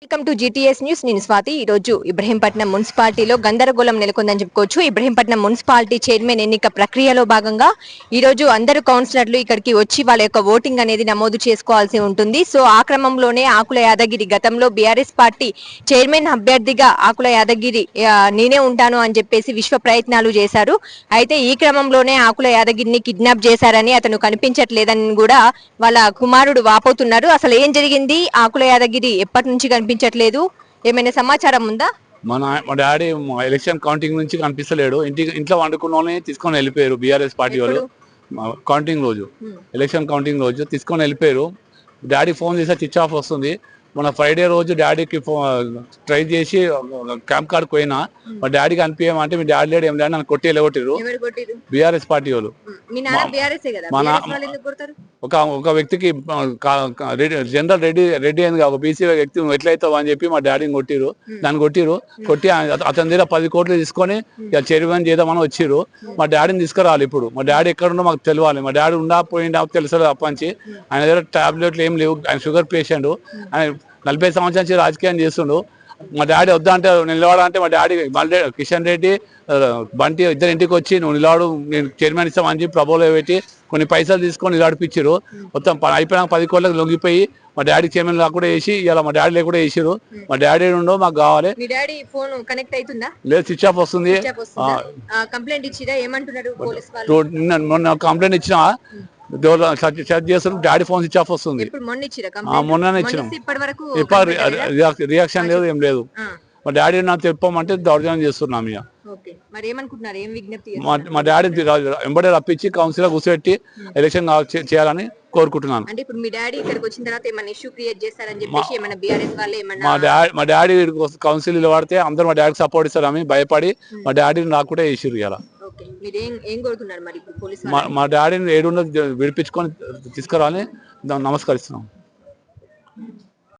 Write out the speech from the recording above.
Welcome to GTS news. నేను స్వాతి. ఈ రోజు ఇబ్రహీంపట్నం మున్సిపాలిటీలో గందరగోళం నెలకొందని చెప్పుకోవచ్చు. ఇబ్రహీంపట్నం మున్సిపాలిటీ చైర్మన్ ఎన్నిక ప్రక్రియలో భాగంగా ఈ రోజు అందరు కౌన్సిలర్లు ఇక్కడికి వచ్చి వాళ్ళ యొక్క ఓటింగ్ అనేది నమోదు చేసుకోవాల్సి ఉంటుంది. సో ఆ క్రమంలోనే ఆకుల యాదగిరి గతంలో బీఆర్ఎస్ పార్టీ చైర్మన్ అభ్యర్థిగా ఆకుల యాదగిరి నేనే ఉంటాను అని చెప్పేసి విశ్వ ప్రయత్నాలు చేశారు. అయితే ఈ క్రమంలోనే ఆకుల యాదగిరిని కిడ్నాప్ చేశారని, అతను కనిపించట్లేదని కూడా వాళ్ళ కుమారుడు వాపోతున్నారు. అసలు ఏం జరిగింది, ఆకుల యాదగిరి ఎప్పటి నుంచి కనిపించట్లేదు, ఏమైనా సమాచారం ఉందా? మా డాడీ ఎలక్షన్ కౌంటింగ్ నుంచి కనిపిస్తలేడు. ఇంట్లో వండుకున్న తీసుకొని వెళ్ళిపోయారు బీఆర్ఎస్ పార్టీ వాళ్ళు. కౌంటింగ్ రోజు, ఎలక్షన్ కౌంటింగ్ రోజు తీసుకొని వెళ్ళిపోయారు. డాడీ ఫోన్ చేస్తే స్విచ్ ఆఫ్ వస్తుంది. మన ఫ్రైడే రోజు డాడీకి ట్రై చేసి క్యాంప్ కార్డ్ పోయినా మా డాడీకి అనిపించమంటే మీ డాడీ లేడు ఏం లేడు నన్ను కొట్టి వెళ్ళగొట్టారు బీఆర్ఎస్ పార్టీ వాళ్ళు. ఒక వ్యక్తికి జనరల్ రెడ్డి అయింది, ఒక బీసీ వ్యక్తి ఎట్లయితావు అని చెప్పి మా డాడీని కొట్టిరు. దాన్ని కొట్టి అతని దగ్గర 10 కోట్లు తీసుకొని చైర్మన్ చేద్దామని వచ్చిర్రు. మా డాడీని తీసుకురావాలి. ఇప్పుడు మా డాడీ ఎక్కడుండో మాకు తెలియాలి. మా డాడీ ఉండా పోయిండా తెలుసు అప్పంచి. ఆయన దగ్గర టాబ్లెట్లు ఏం లేవు. ఆయన షుగర్ పేషెంట్. ఆయన 40 సంవత్సరాల నుంచి రాజకీయం చేస్తుండు. మా డాడీ వద్దంటే నిలబడాలంటే మా డాడీ మళ్ళీ కిషన్ రెడ్డి బంటి ఇద్దరు ఇంటికి వచ్చి నువ్వు నిలబడు, నేను చైర్మన్ ఇస్తామని చెప్పి ప్రభులో పెట్టి కొన్ని పైసలు తీసుకొని నిలబడిపించారు. మొత్తం అయిపోయినాక 10 కోట్లకు లొంగిపోయి మా డాడీ చైర్మన్ లా కూడా వేసి ఇలా మా డాడీ కూడా వేసారు. మా డాడీ ఉండో మాకు కావాలి. లేదు, స్విచ్ ఆఫ్ వస్తుంది. మొన్న కంప్లైంట్ ఇచ్చినా సెర్చ్ చేస్తారు. డాడీ ఫోన్ స్విచ్ ఆఫ్ వస్తుంది. మొన్ననే ఇచ్చినాం. రియాక్షన్ లేదు, ఏం లేదు. మా డాడీ నాకు చెప్పమంటే దౌర్జన్యం చేస్తున్నాం. ఇక మా డాడీ వెంబడే రప్పించి కౌన్సిలర్ కూర్చోబెట్టి ఎలక్షన్ చేయాలని కోరుకుంటున్నాను. మా డాడీ కౌన్సిల్ వాడితే అందరూ మా డాడీకి సపోర్ట్ ఇస్తారని భయపడి మా డాడీని రాకుండా వేసిరు. ఇలా మా డాడీని ఏడున్న విడిపించుకొని తీసుకురావాలని నమస్కరిస్తున్నాం.